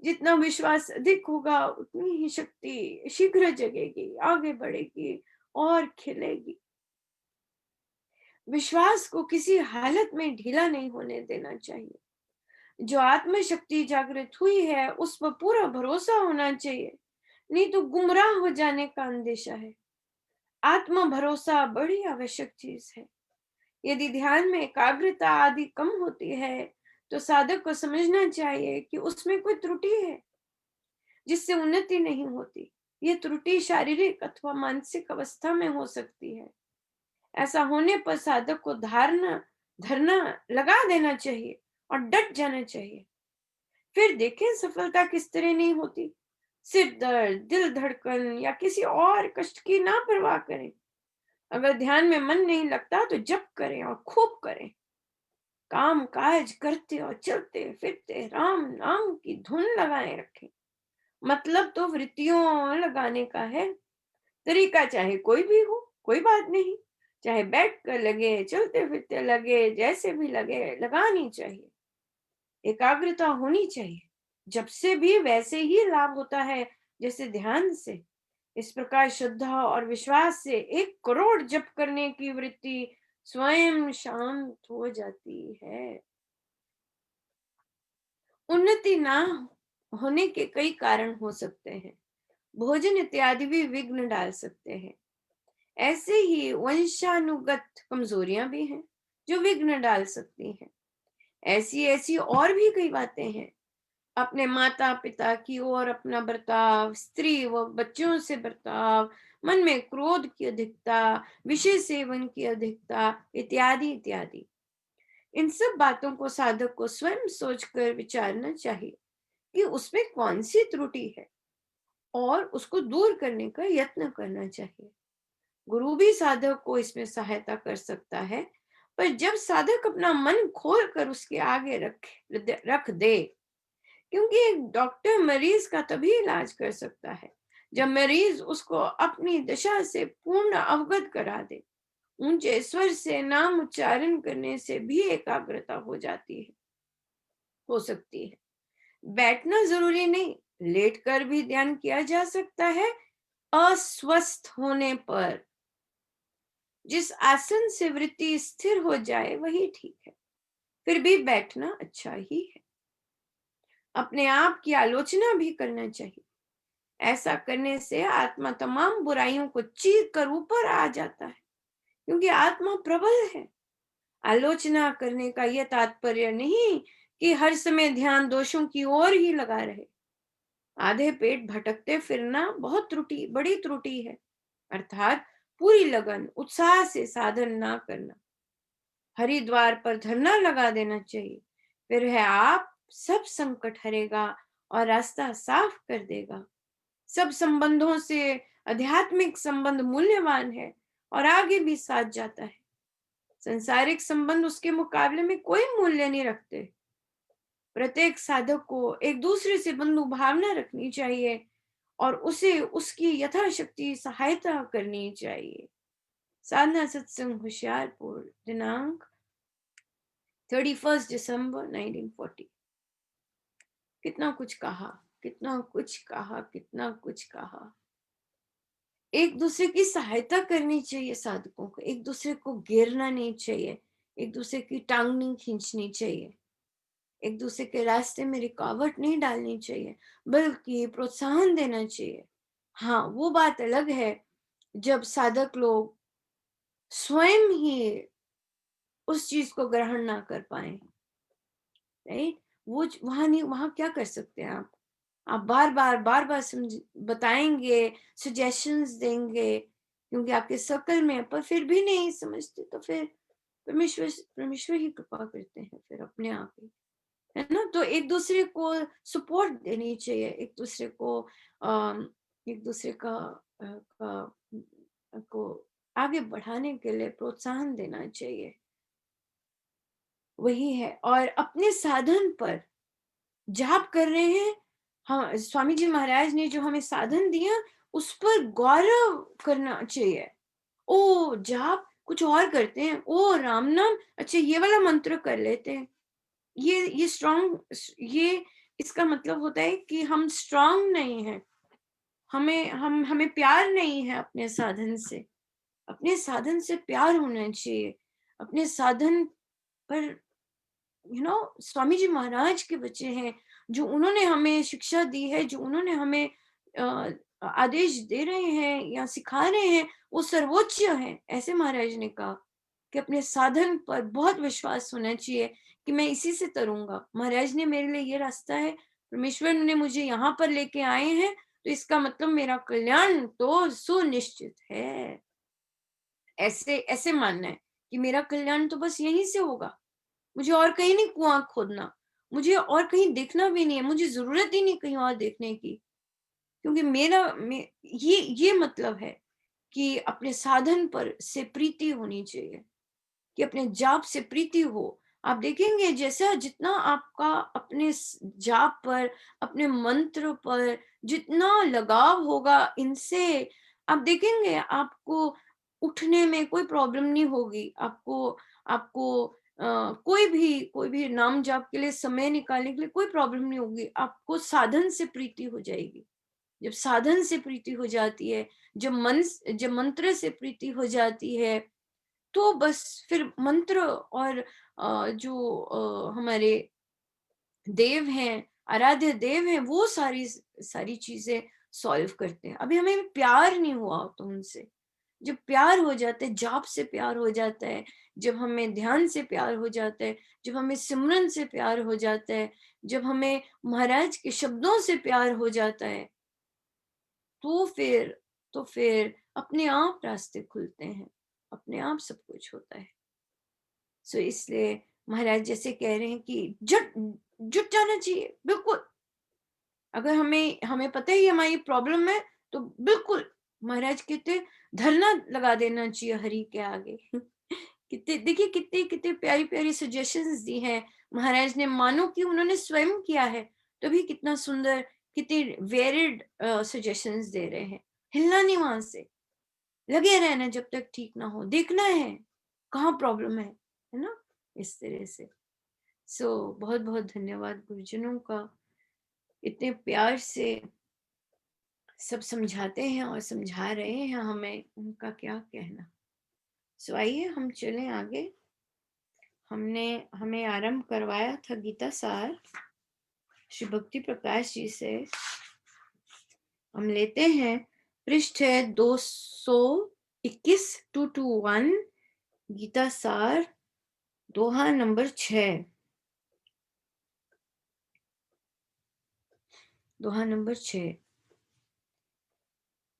जितना विश्वास अधिक होगा उतनी ही शक्ति शीघ्र जगेगी, आगे बढ़ेगी और खिलेगी। विश्वास को किसी हालत में ढीला नहीं होने देना चाहिए। जो आत्म शक्ति जागृत हुई है उस पर पूरा भरोसा होना चाहिए, नहीं तो गुमराह हो जाने का अंदेशा है। आत्म भरोसा बड़ी आवश्यक चीज है। यदि ध्यान में एकाग्रता आदि कम होती है तो साधक को समझना चाहिए कि उसमें कोई त्रुटि है जिससे उन्नति नहीं होती। ये त्रुटि शारीरिक अथवा मानसिक अवस्था में हो सकती है। ऐसा होने पर साधक को धारणा धरना लगा देना चाहिए और डट जाना चाहिए। फिर देखें सफलता किस तरह नहीं होती। सिर दर्द, दिल धड़कन या किसी और कष्ट की ना परवाह करें। अगर ध्यान में मन नहीं लगता तो जप करें और खूब करें। काम काज करते और चलते फिरते राम नाम की धुन लगाए रखें। मतलब तो वृत्तियों लगाने का है। तरीका चाहे कोई भी हो, कोई बात नहीं। चाहे बैठ कर लगे, चलते फिरते लगे, जैसे भी लगे, लगानी चाहिए। एकाग्रता होनी चाहिए। जब से भी वैसे ही लाभ होता है जैसे ध्यान से। इस प्रकार श्रद्धा और विश्वास से 1 करोड़ जप करने की वृत्ति स्वयं शांत हो जाती है। उन्नति ना होने के कई कारण हो सकते हैं। भोजन इत्यादि भी विघ्न डाल सकते हैं। ऐसे ही वंशानुगत कमजोरियां भी हैं जो विघ्न डाल सकती हैं। ऐसी ऐसी और भी कई बातें हैं। अपने माता पिता की ओर अपना बर्ताव, स्त्री व बच्चों से बर्ताव, मन में क्रोध की अधिकता, विषय सेवन की अधिकता, इत्यादि इत्यादि। इन सब बातों को साधक को स्वयं सोचकर विचारना चाहिए कि उसमें कौन सी त्रुटि है और उसको दूर करने का यत्न करना चाहिए। गुरु भी साधक को इसमें सहायता कर सकता है, पर जब साधक अपना मन खोल कर उसके आगे रख दे, क्योंकि एक डॉक्टर मरीज का तभी इलाज कर सकता है जब मरीज उसको अपनी दशा से पूर्ण अवगत करा दे। ऊंचे स्वर से नाम उच्चारण करने से भी एकाग्रता हो सकती है। बैठना जरूरी नहीं, लेटकर भी ध्यान किया जा सकता है। अस्वस्थ होने पर जिस आसन से वृत्ति स्थिर हो जाए वही ठीक है। फिर भी बैठना अच्छा ही है। अपने आप की आलोचना भी करना चाहिए। ऐसा करने से आत्मा तमाम बुराइयों को चीर कर ऊपर आ जाता है, क्योंकि आत्मा प्रबल है। आलोचना करने का यह तात्पर्य नहीं कि हर समय ध्यान दोषों की ओर ही लगा रहे। आधे पेट भटकते फिरना बहुत बड़ी त्रुटि है। अर्थात पूरी लगन उत्साह से साधन ना करना। हरिद्वार पर धरना लगा देना चाहिए। फिर है आप सब संकट हरेगा और रास्ता साफ कर देगा। सब संबंधों से आध्यात्मिक संबंध मूल्यवान है और आगे भी साथ जाता है। संसारिक संबंध उसके मुकाबले में कोई मूल्य नहीं रखते। प्रत्येक साधक को एक दूसरे से बंधु भावना रखनी चाहिए और उसे उसकी यथाशक्ति सहायता करनी चाहिए। साधना सत्संग होशियारपुर, दिनांक 31 दिसंबर 1940। कितना कुछ कहा, कितना कुछ कहा, कितना कुछ कहा। एक दूसरे की सहायता करनी चाहिए। साधकों को एक दूसरे को घेरना नहीं चाहिए, एक दूसरे की टांग नहीं खींचनी चाहिए, एक दूसरे के रास्ते में रुकावट नहीं डालनी चाहिए, बल्कि प्रोत्साहन देना चाहिए। हाँ, वो बात अलग है जब साधक लोग स्वयं ही उस चीज को ग्रहण ना कर पाए। राइट, वो वहां नहीं, वहां क्या कर सकते हैं आप बार बार समझ बताएंगे, सजेशंस देंगे, क्योंकि आपके सर्कल में है, पर फिर भी नहीं समझते तो फिर परमेश्वर परमेश्वर ही कृपा करते हैं फिर अपने आप ही। है ना? तो एक दूसरे को सपोर्ट देनी चाहिए, एक दूसरे को एक दूसरे को आगे बढ़ाने के लिए प्रोत्साहन देना चाहिए, वही है। और अपने साधन पर जाप कर रहे हैं, हाँ, स्वामी जी महाराज ने जो हमें साधन दिया उस पर गौरव करना चाहिए। ओ जाप कुछ और करते हैं, ओ राम नाम, अच्छा ये वाला मंत्र कर लेते हैं, ये स्ट्रांग, ये इसका मतलब होता है कि हम स्ट्रांग नहीं हैं, हमें प्यार नहीं है अपने साधन से। अपने साधन से प्यार होना चाहिए, अपने साधन पर स्वामी जी महाराज के बच्चे हैं, जो उन्होंने हमें शिक्षा दी है, जो उन्होंने हमें आदेश दे रहे हैं या सिखा रहे हैं, वो सर्वोच्च है। ऐसे महाराज ने कहा कि अपने साधन पर बहुत विश्वास होना चाहिए कि मैं इसी से तरूंगा, महाराज ने मेरे लिए ये रास्ता है, परमेश्वर ने मुझे यहाँ पर लेके आए हैं, तो इसका मतलब मेरा कल्याण तो सुनिश्चित है। ऐसे ऐसे मानना है कि मेरा कल्याण तो बस यहीं से होगा, मुझे और कहीं नहीं कुआं खोदना, मुझे और कहीं देखना भी नहीं है, मुझे जरूरत ही नहीं कहीं और देखने की, क्योंकि ये मतलब है कि अपने साधन पर से प्रीति होनी चाहिए, कि अपने जाप से प्रीति हो। आप देखेंगे जैसा जितना आपका अपने जाप पर, अपने मंत्र पर जितना लगाव होगा इनसे, आप देखेंगे आपको उठने में कोई प्रॉब्लम नहीं होगी, आपको आपको कोई भी नाम जाप के लिए समय निकालने के लिए कोई प्रॉब्लम नहीं होगी, आपको साधन से प्रीति हो जाएगी। जब साधन से प्रीति हो जाती है, जब मंत्र से प्रीति हो जाती है, तो बस फिर मंत्र और हमारे देव हैं, आराध्य देव हैं, वो सारी सारी चीजें सॉल्व करते हैं। अभी हमें प्यार नहीं हुआ तो उनसे, जब प्यार हो जाता है, जाप से प्यार हो जाता है, जब हमें ध्यान से प्यार हो जाता है, जब हमें सिमरन से प्यार हो जाता है, जब हमें महाराज के शब्दों से प्यार हो जाता है, तो फिर अपने आप रास्ते खुलते हैं, अपने आप सब कुछ होता है। सो इसलिए महाराज जैसे कह रहे हैं कि जुट जुट जाना चाहिए, बिल्कुल। अगर हमें हमें पता है ये हमारी प्रॉब्लम है, तो बिल्कुल महाराज कहते धरना लगा देना चाहिए हरि के आगे। कितने देखिए, कितने कितने प्यारी प्यारी सजेशंस दी हैं महाराज ने, मानो कि उन्होंने स्वयं किया है, तभी कितना सुंदर, कितने वेरिड सजेशंस दे रहे हैं। हिलना नहीं वहां से, लगे रहना जब तक ठीक ना हो, देखना है कहाँ प्रॉब्लम है ना, इस तरह से। बहुत बहुत धन्यवाद गुरुजनों का, इतने प्यार से सब समझाते हैं और समझा रहे हैं हमें, उनका क्या कहना। आइए हम चलें आगे। हमने हमें आरंभ करवाया था गीता सार श्री भक्ति प्रकाश जी से। हम लेते हैं पृष्ठ है 221 221, गीता सार, दोहा नंबर 6, दोहा नंबर 6।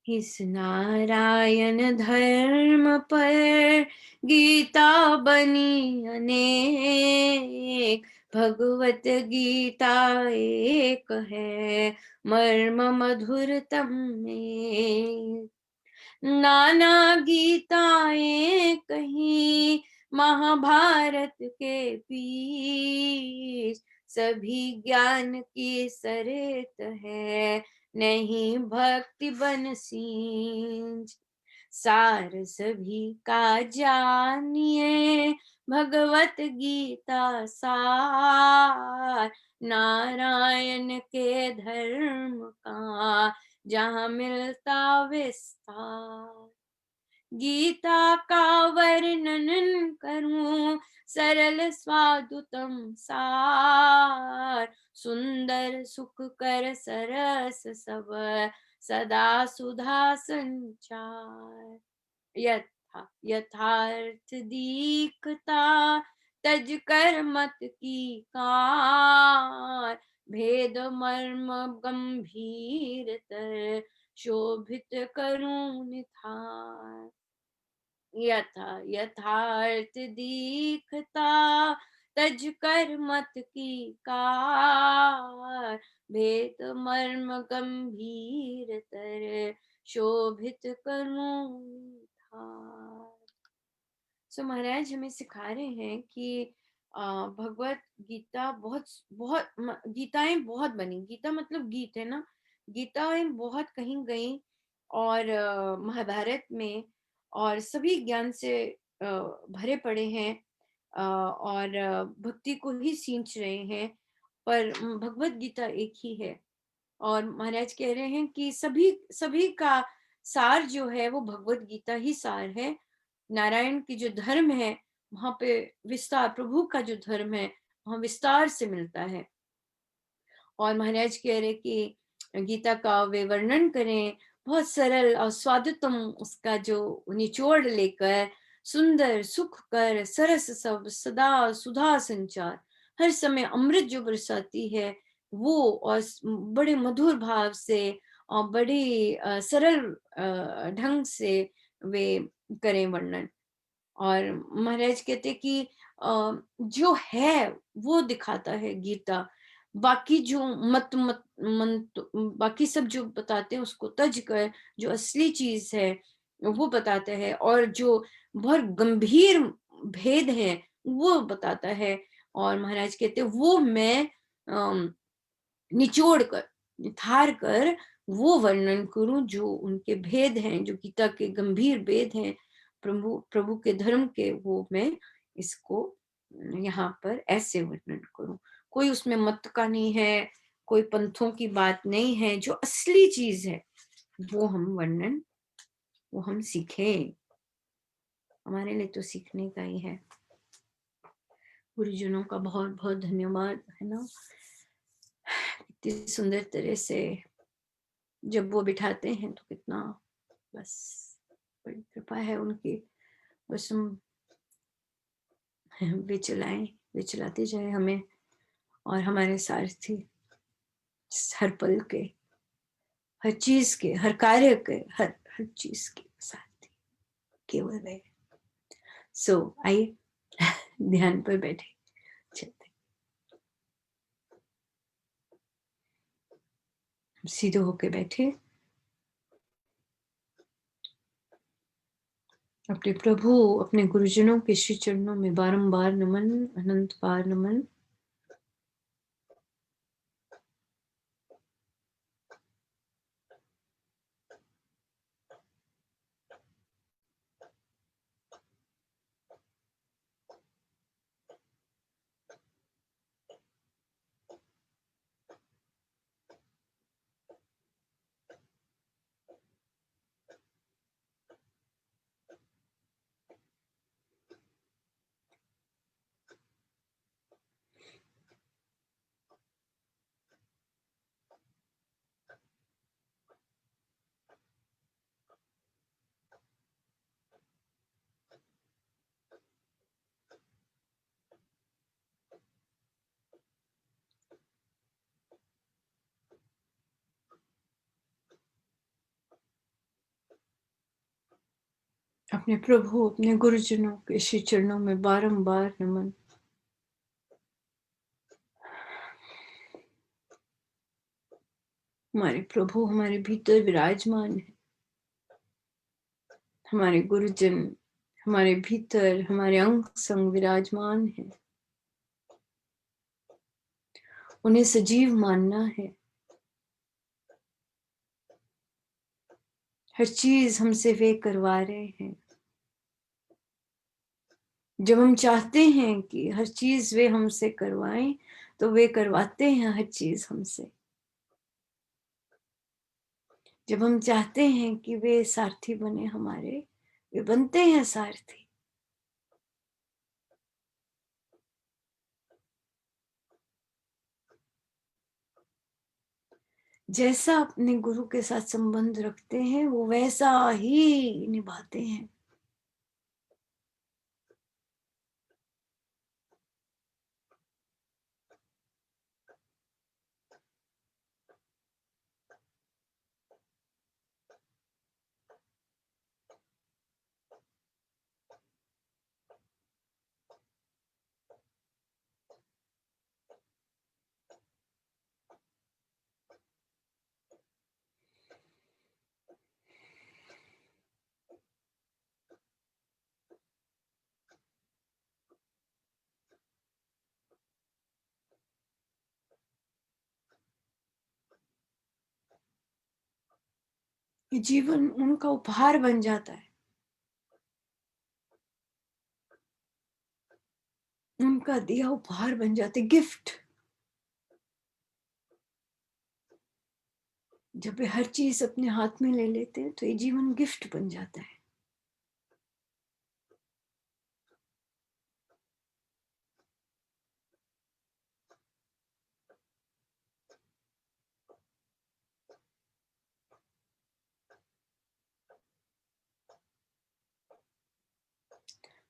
इस नारायण धर्म पर गीता बनी अनेक, भगवत गीता एक है, मर्म मधुरतम में। नाना गीताएं कहीं महाभारत के बीच, सभी ज्ञान की सरित है, नहीं भक्ति बन सींच। सार सभी का जानिए, भगवत गीता सार, नारायण के धर्म का जहाँ मिलता विस्तार। गीता का वर्णन करूं सरल स्वादुतम सार, सुंदर सुख कर सरस सब, सदा सुधा संचार। यथार्थ दीखता तज कर मत की कार, भेद मर्म गंभीर तर, शोभित करूं निधार। यथार्थ दीखता तज कर मत की कार, भेद मर्म गंभीर तर शोभित करूं धार। सो महाराज हमें सिखा रहे हैं कि भगवत गीता बहुत बहुत गीताएं बहुत बनी। गीता मतलब गीत है ना, गीताएं बहुत कहीं गई, और महाभारत में, और सभी ज्ञान से भरे पड़े हैं, और भक्ति को ही सींच रहे हैं, पर भगवत गीता एक ही है। और महाराज कह रहे हैं कि सभी सभी का सार जो है वो भगवत गीता ही सार है। नारायण की जो धर्म है वहां पे विस्तार, प्रभु का जो धर्म है वहां विस्तार से मिलता है। और महाराज कह रहे कि गीता का वे वर्णन करें, बहुत सरल और स्वादितम उसका जो निचोड़ लेकर, सुंदर सुख कर सरस सब सदा सुधा संचार, हर समय अमृत जो बरसाती है वो, और बड़े मधुर भाव से और बड़ी सरल ढंग से वे करें वर्णन। और महाराज कहते कि जो है वो दिखाता है गीता, बाकी जो बाकी सब जो बताते हैं उसको तज कर जो असली चीज है वो बताता है, और जो बहुत गंभीर भेद है वो बताता है। और महाराज कहते वो मैं निचोड़ कर, निथार कर वो वर्णन करूं जो उनके भेद हैं, जो गीता के गंभीर भेद हैं प्रभु प्रभु के धर्म के, वो मैं इसको यहाँ पर ऐसे वर्णन करूं। कोई उसमें मत का नहीं है, कोई पंथों की बात नहीं है, जो असली चीज है वो हम वर्णन, वो हम सीखें। हमारे लिए तो सीखने का ही है। गुरुजनों का बहुत बहुत धन्यवाद, है ना, इतनी सुंदर तरह से जब वो बिठाते हैं तो कितना, बस बड़ी कृपा है उनकी। बस हम वे चलाएं, वे चलाते जाए हमें, और हमारे सारथी हर पल के, हर चीज के, हर कार्य के, हर हर चीज के सारथी केवल वे। सो आइए ध्यान पर बैठे, चलते सीधे होके बैठे, अपने प्रभु अपने गुरुजनों के श्री चरणों में बारंबार नमन, अनंत बार नमन। अपने प्रभु अपने गुरुजनों के श्री चरणों में बारंबार नमन। हमारे प्रभु हमारे भीतर विराजमान है, हमारे गुरुजन हमारे भीतर हमारे अंग संग विराजमान है। उन्हें सजीव मानना है, हर चीज हमसे वे करवा रहे हैं। जब हम चाहते हैं कि हर चीज वे हमसे करवाएं तो वे करवाते हैं हर चीज हमसे। जब हम चाहते हैं कि वे सारथी बने हमारे, वे बनते हैं सारथी। जैसा अपने गुरु के साथ संबंध रखते हैं वो वैसा ही निभाते हैं। ये जीवन उनका उपहार बन जाता है, उनका दिया उपहार बन जाते, गिफ्ट। जब वे हर चीज अपने हाथ में ले लेते हैं तो ये जीवन गिफ्ट बन जाता है।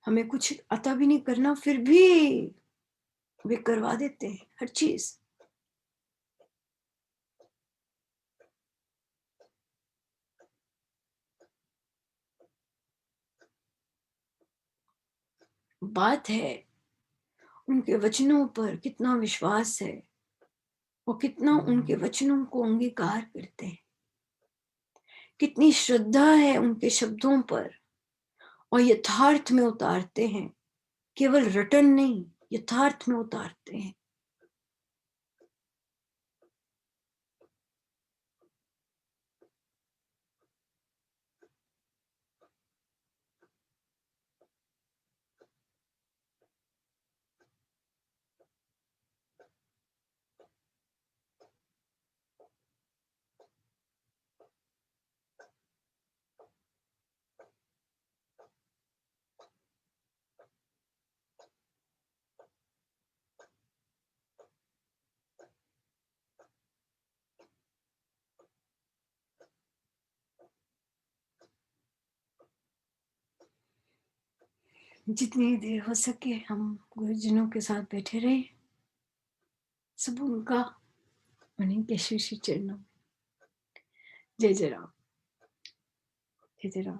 हमें कुछ अता भी नहीं करना, फिर भी वे करवा देते हैं हर चीज। बात है उनके वचनों पर कितना विश्वास है और कितना उनके वचनों को अंगीकार करते हैं, कितनी श्रद्धा है उनके शब्दों पर और यथार्थ में उतारते हैं, केवल रटन नहीं, यथार्थ में उतारते हैं। जितनी देर हो सके हम गुरुजनों के साथ बैठे रहे, सब उनका, उन्हीं के श्री श्री चरणों में। जय जय राम, जय जय राम।